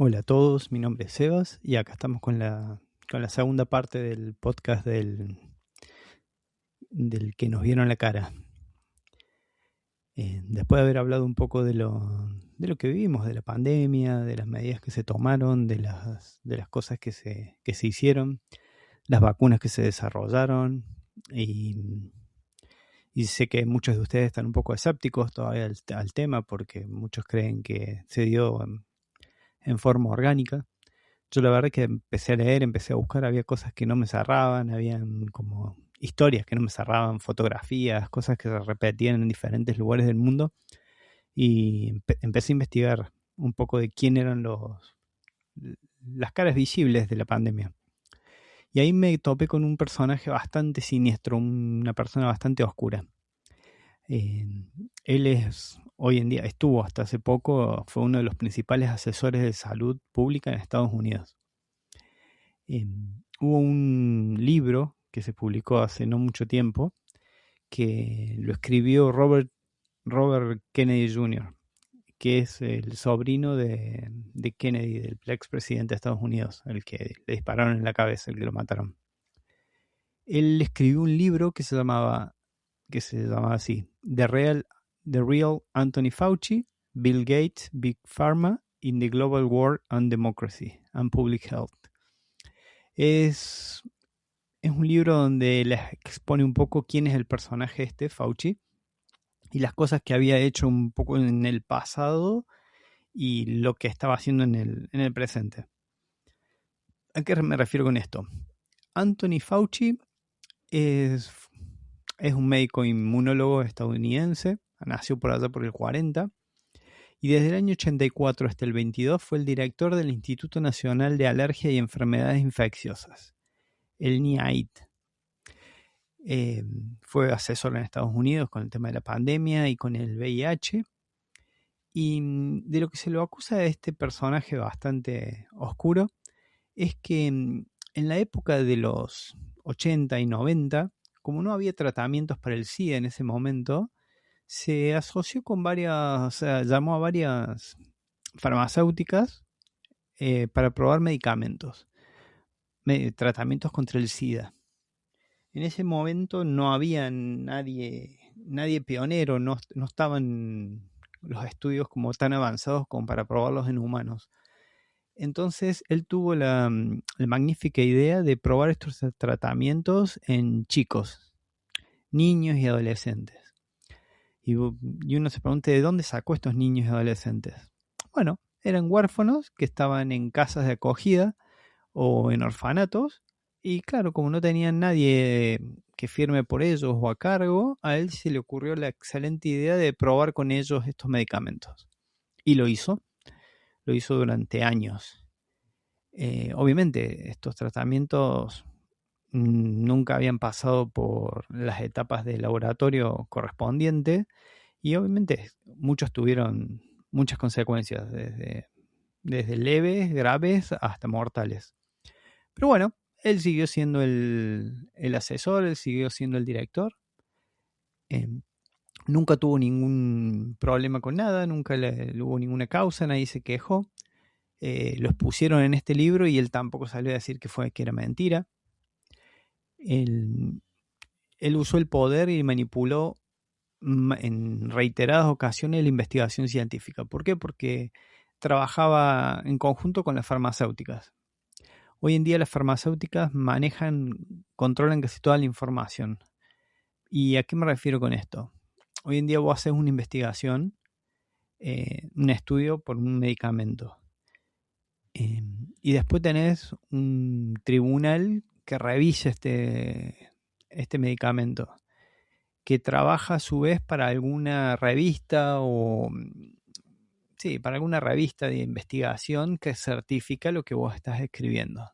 Hola a todos, mi nombre es Sebas y acá estamos con la segunda parte del podcast del que nos vieron la cara. Después de haber hablado un poco de lo que vivimos, de la pandemia, de las medidas que se tomaron, de las cosas que se hicieron, las vacunas que se desarrollaron y sé que muchos de ustedes están un poco escépticos todavía al tema porque muchos creen que se dio en forma orgánica. Yo la verdad que empecé a leer, empecé a buscar, había cosas que no me cerraban, habían como historias que no me cerraban, fotografías, cosas que se repetían en diferentes lugares del mundo y empecé a investigar un poco de quién eran las caras visibles de la pandemia. Y ahí me topé con un personaje bastante siniestro, una persona bastante oscura. Eh, Él hoy en día, estuvo hasta hace poco, fue uno de los principales asesores de salud pública en Estados Unidos. Hubo un libro que se publicó hace no mucho tiempo que lo escribió Robert Kennedy Jr., que es el sobrino de Kennedy, del expresidente de Estados Unidos, el que le dispararon en la cabeza, el que lo mataron. Él escribió un libro que se llamaba así, The Real Anthony Fauci, Bill Gates, Big Pharma in the Global War on Democracy and Public Health. Es un libro donde les expone un poco quién es el personaje Fauci, y las cosas que había hecho un poco en el pasado y lo que estaba haciendo en el presente. ¿A qué me refiero con esto? Anthony Fauci es, es un médico inmunólogo estadounidense, nació por allá por el 40, y desde el año 84 hasta el 22 fue el director del Instituto Nacional de Alergia y Enfermedades Infecciosas, el NIAID. Fue asesor en Estados Unidos con el tema de la pandemia y con el VIH. Y de lo que se lo acusa a este personaje bastante oscuro es que en la época de los 80 y 90, como no había tratamientos para el SIDA en ese momento, se asoció con o sea, llamó a varias farmacéuticas para probar medicamentos, tratamientos contra el SIDA. En ese momento no había nadie pionero, no estaban los estudios como tan avanzados como para probarlos en humanos. Entonces él tuvo la magnífica idea de probar estos tratamientos en chicos, niños y adolescentes. Y uno se pregunta, ¿de dónde sacó estos niños y adolescentes? Bueno, eran huérfanos que estaban en casas de acogida o en orfanatos, y claro, como no tenían nadie que firme por ellos o a cargo, a él se le ocurrió la excelente idea de probar con ellos estos medicamentos. Y lo hizo durante años. Obviamente estos tratamientos nunca habían pasado por las etapas de laboratorio correspondiente y obviamente muchos tuvieron muchas consecuencias, desde leves, graves hasta mortales. Pero bueno, él siguió siendo el asesor, él siguió siendo el director. Eh, Nunca tuvo ningún problema con nada, nunca hubo ninguna causa, nadie se quejó. Los pusieron en este libro y él tampoco salió a decir que era mentira. Él usó el poder y manipuló en reiteradas ocasiones la investigación científica. ¿Por qué? Porque trabajaba en conjunto con las farmacéuticas. Hoy en día las farmacéuticas controlan casi toda la información. ¿Y a qué me refiero con esto? Hoy en día vos haces una investigación, un estudio por un medicamento. Y después tenés un tribunal que revisa este medicamento, que trabaja a su vez para alguna revista para alguna revista de investigación que certifica lo que vos estás escribiendo.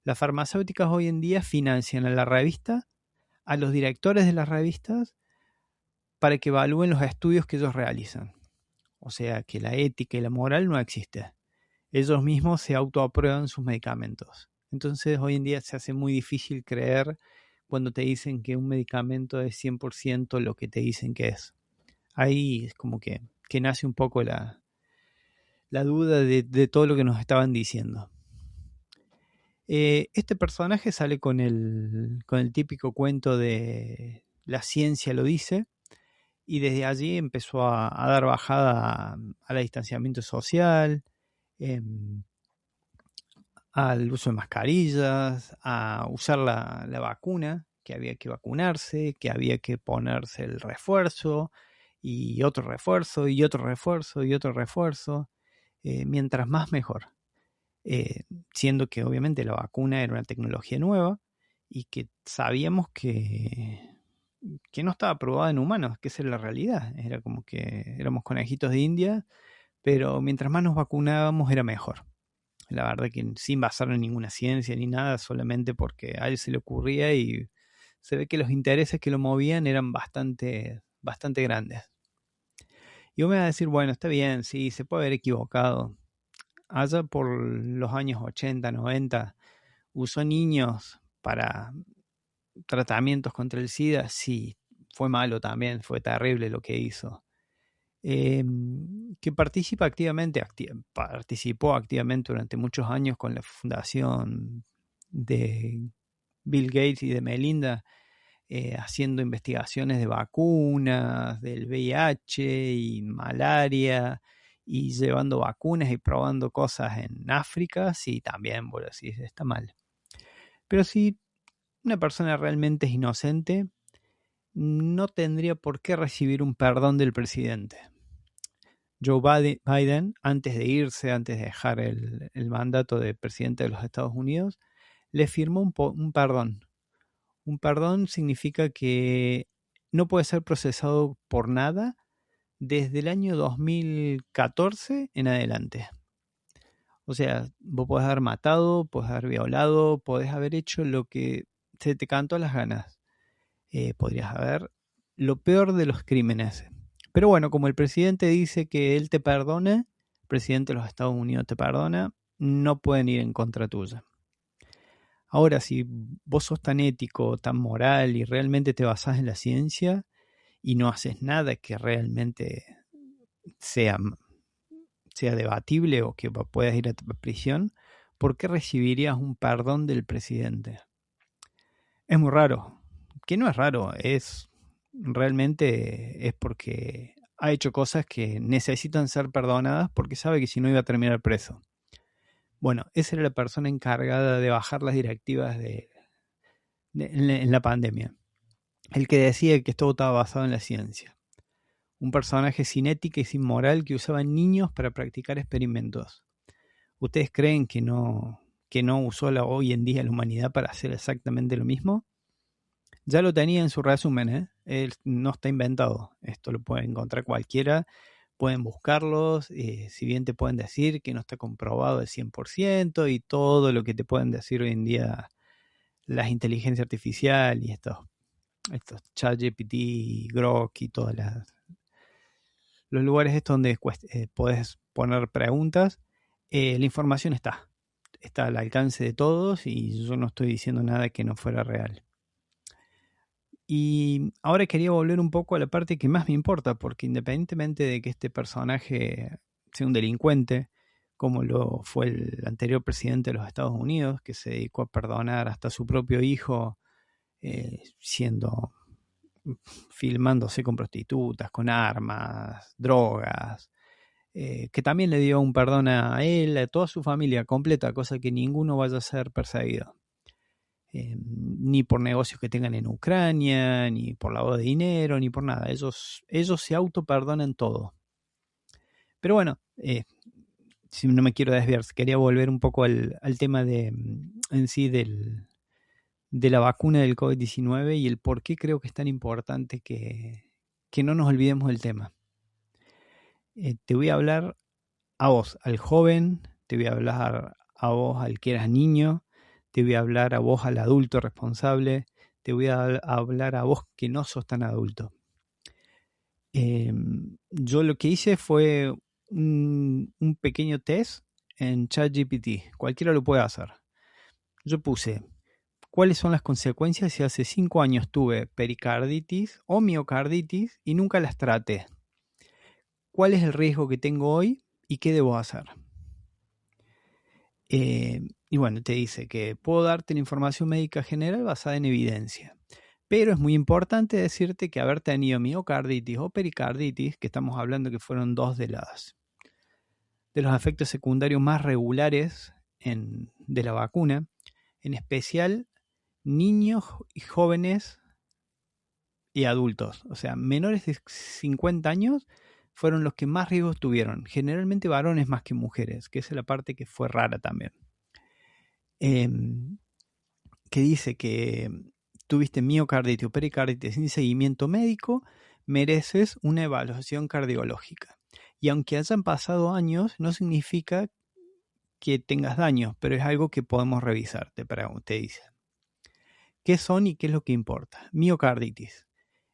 Las farmacéuticas hoy en día financian a la revista, a los directores de las revistas, para que evalúen los estudios que ellos realizan. O sea que la ética y la moral no existe. Ellos mismos se autoaprueban sus medicamentos. Entonces hoy en día se hace muy difícil creer cuando te dicen que un medicamento es 100% lo que te dicen que es. Ahí es como que nace un poco la duda de todo lo que nos estaban diciendo. Este personaje sale con el típico cuento de la ciencia lo dice, y desde allí empezó a dar bajada al distanciamiento social, al uso de mascarillas, a usar la vacuna, que había que vacunarse, que había que ponerse el refuerzo, y otro refuerzo, y otro refuerzo, y otro refuerzo, mientras más mejor. Siendo que obviamente la vacuna era una tecnología nueva y que sabíamos que no estaba probada en humanos, que esa era la realidad. Era como que éramos conejitos de India, pero mientras más nos vacunábamos era mejor. La verdad que sin basarlo en ninguna ciencia ni nada, solamente porque a él se le ocurría, y se ve que los intereses que lo movían eran bastante grandes. Y vos me vas a decir, bueno, está bien, sí, se puede haber equivocado. Allá por los años 80, 90, usó niños para tratamientos contra el SIDA. Sí, fue malo también, fue terrible lo que hizo. Que participó activamente durante muchos años con la fundación de Bill Gates y de Melinda, haciendo investigaciones de vacunas, del VIH y malaria, y llevando vacunas y probando cosas en África. Sí, también, bueno, sí, está mal. Pero si una persona realmente es inocente, no tendría por qué recibir un perdón del presidente. Joe Biden, antes de irse, antes de dejar el mandato de presidente de los Estados Unidos, le firmó un perdón. Un perdón significa que no puede ser procesado por nada desde el año 2014 en adelante. O sea, vos podés haber matado, podés haber violado, podés haber hecho lo que se te cantó a las ganas. Podrías haber lo peor de los crímenes. Pero bueno, como el presidente dice que él te perdona, el presidente de los Estados Unidos te perdona, no pueden ir en contra tuya. Ahora, si vos sos tan ético, tan moral y realmente te basás en la ciencia y no haces nada que realmente sea debatible o que puedas ir a prisión, ¿por qué recibirías un perdón del presidente? Es muy raro. Que no es raro, realmente es porque ha hecho cosas que necesitan ser perdonadas porque sabe que si no iba a terminar preso. Bueno, esa era la persona encargada de bajar las directivas en la pandemia. El que decía que todo estaba basado en la ciencia. Un personaje sin ética y sin moral que usaba niños para practicar experimentos. ¿Ustedes creen que no usó hoy en día la humanidad para hacer exactamente lo mismo? Ya lo tenía en su resumen, ¿eh? Él no está inventado. Esto lo puede encontrar cualquiera. Pueden buscarlos, si bien te pueden decir que no está comprobado al 100% y todo lo que te pueden decir hoy en día las inteligencias artificiales y estos ChatGPT, Grok y todos los lugares estos donde podés poner preguntas, la información está al alcance de todos y yo no estoy diciendo nada que no fuera real. Y ahora quería volver un poco a la parte que más me importa, porque independientemente de que este personaje sea un delincuente, como lo fue el anterior presidente de los Estados Unidos, que se dedicó a perdonar hasta a su propio hijo, filmándose con prostitutas, con armas, drogas, que también le dio un perdón a él, a toda su familia completa, cosa que ninguno vaya a ser perseguido. Ni por negocios que tengan en Ucrania, ni por lavado de dinero, ni por nada. Ellos se autoperdonan todo. Pero bueno, si no me quiero desviar, quería volver un poco al tema en sí de la vacuna del COVID-19 y el por qué creo que es tan importante que no nos olvidemos del tema. Te voy a hablar a vos, al joven, te voy a hablar a vos, al que eras niño, te voy a hablar a vos, al adulto responsable, te voy a hablar a vos que no sos tan adulto. Yo lo que hice fue un pequeño test en ChatGPT, cualquiera lo puede hacer. Yo puse, ¿cuáles son las consecuencias si hace 5 años tuve pericarditis o miocarditis y nunca las traté? ¿Cuál es el riesgo que tengo hoy ¿Y qué debo hacer? Y bueno, te dice que puedo darte la información médica general basada en evidencia. Pero es muy importante decirte que haber tenido miocarditis o pericarditis, que estamos hablando que fueron dos de los efectos secundarios más regulares de la vacuna, en especial niños y jóvenes y adultos, o sea, menores de 50 años fueron los que más riesgos tuvieron, generalmente varones más que mujeres, que esa es la parte que fue rara también. Que dice que tuviste miocarditis o pericarditis sin seguimiento médico, mereces una evaluación cardiológica. Y aunque hayan pasado años, no significa que tengas daños, pero es algo que podemos revisar, te dice. ¿Qué son y qué es lo que importa? Miocarditis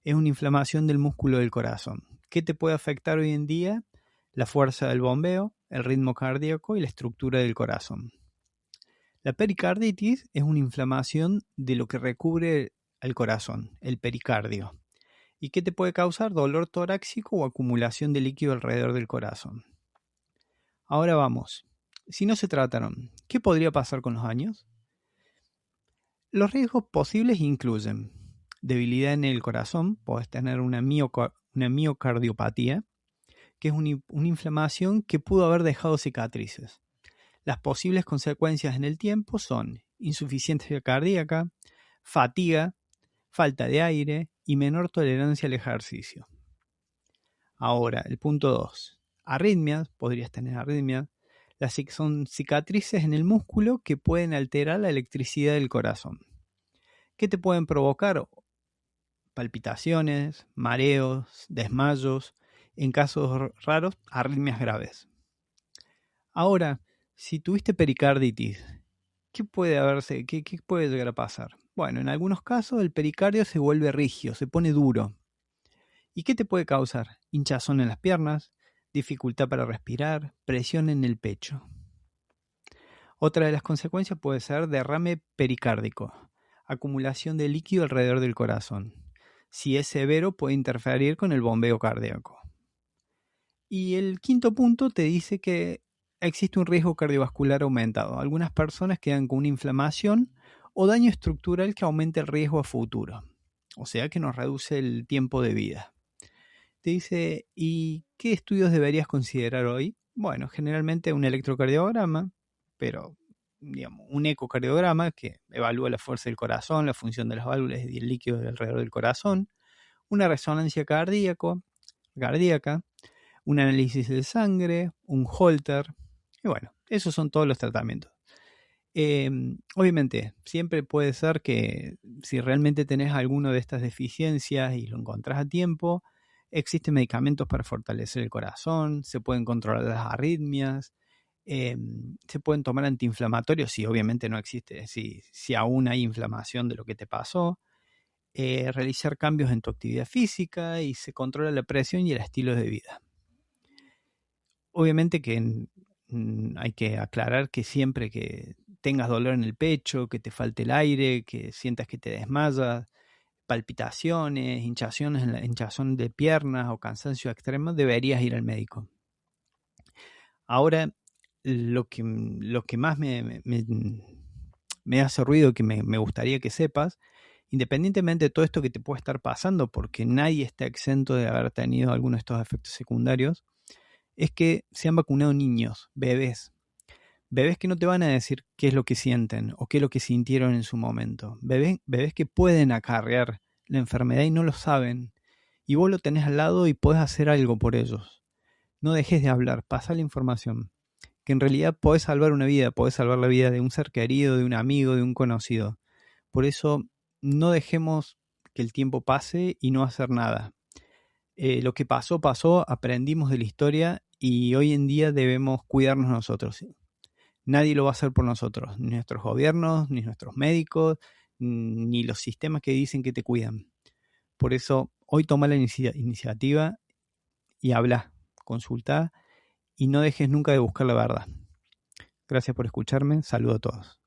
es una inflamación del músculo del corazón. ¿Qué te puede afectar hoy en día? La fuerza del bombeo, el ritmo cardíaco y la estructura del corazón. La pericarditis es una inflamación de lo que recubre el corazón, el pericardio. ¿Y qué te puede causar? Dolor torácico o acumulación de líquido alrededor del corazón. Ahora vamos. Si no se trataron, ¿qué podría pasar con los años? Los riesgos posibles incluyen debilidad en el corazón, puedes tener una miocardiopatía, que es una inflamación que pudo haber dejado cicatrices. Las posibles consecuencias en el tiempo son insuficiencia cardíaca, fatiga, falta de aire y menor tolerancia al ejercicio. Ahora, el punto 2. Arritmias, podrías tener arritmias. Son cicatrices en el músculo que pueden alterar la electricidad del corazón. ¿Qué te pueden provocar? Palpitaciones, mareos, desmayos, en casos raros, arritmias graves. Ahora, si tuviste pericarditis, ¿qué puede llegar a pasar? Bueno, en algunos casos el pericardio se vuelve rígido, se pone duro. ¿Y qué te puede causar? Hinchazón en las piernas, dificultad para respirar, presión en el pecho. Otra de las consecuencias puede ser derrame pericárdico, acumulación de líquido alrededor del corazón. Si es severo, puede interferir con el bombeo cardíaco. Y el quinto punto te dice que existe un riesgo cardiovascular aumentado. Algunas personas quedan con una inflamación o daño estructural que aumenta el riesgo a futuro. O sea que nos reduce el tiempo de vida. Te dice, ¿y qué estudios deberías considerar hoy? Bueno, generalmente un electrocardiograma, pero digamos, un ecocardiograma que evalúa la fuerza del corazón, la función de las válvulas y el líquido alrededor del corazón, una resonancia cardíaca, un análisis de sangre, un Holter, y bueno, esos son todos los tratamientos. Obviamente, siempre puede ser que si realmente tenés alguna de estas deficiencias y lo encontrás a tiempo, existen medicamentos para fortalecer el corazón, se pueden controlar las arritmias, se pueden tomar antiinflamatorios si obviamente no existe, si aún hay inflamación de lo que te pasó, realizar cambios en tu actividad física y se controla la presión y el estilo de vida. Obviamente que hay que aclarar que siempre que tengas dolor en el pecho, que te falte el aire, que sientas que te desmayas, palpitaciones, hinchazón de piernas o cansancio extremo, deberías ir al médico. Ahora, lo que más me hace ruido, que me gustaría que sepas, independientemente de todo esto que te puede estar pasando, porque nadie está exento de haber tenido alguno de estos efectos secundarios, es que se han vacunado niños, bebés que no te van a decir qué es lo que sienten o qué es lo que sintieron en su momento, bebés que pueden acarrear la enfermedad y no lo saben, y vos lo tenés al lado y podés hacer algo por ellos. No dejes de hablar, pasa la información, que en realidad podés salvar una vida, podés salvar la vida de un ser querido, de un amigo, de un conocido. Por eso no dejemos que el tiempo pase y no hacer nada. Lo que pasó, aprendimos de la historia y hoy en día debemos cuidarnos nosotros. Nadie lo va a hacer por nosotros, ni nuestros gobiernos, ni nuestros médicos, ni los sistemas que dicen que te cuidan. Por eso, hoy toma la iniciativa y habla, consulta y no dejes nunca de buscar la verdad. Gracias por escucharme, saludo a todos.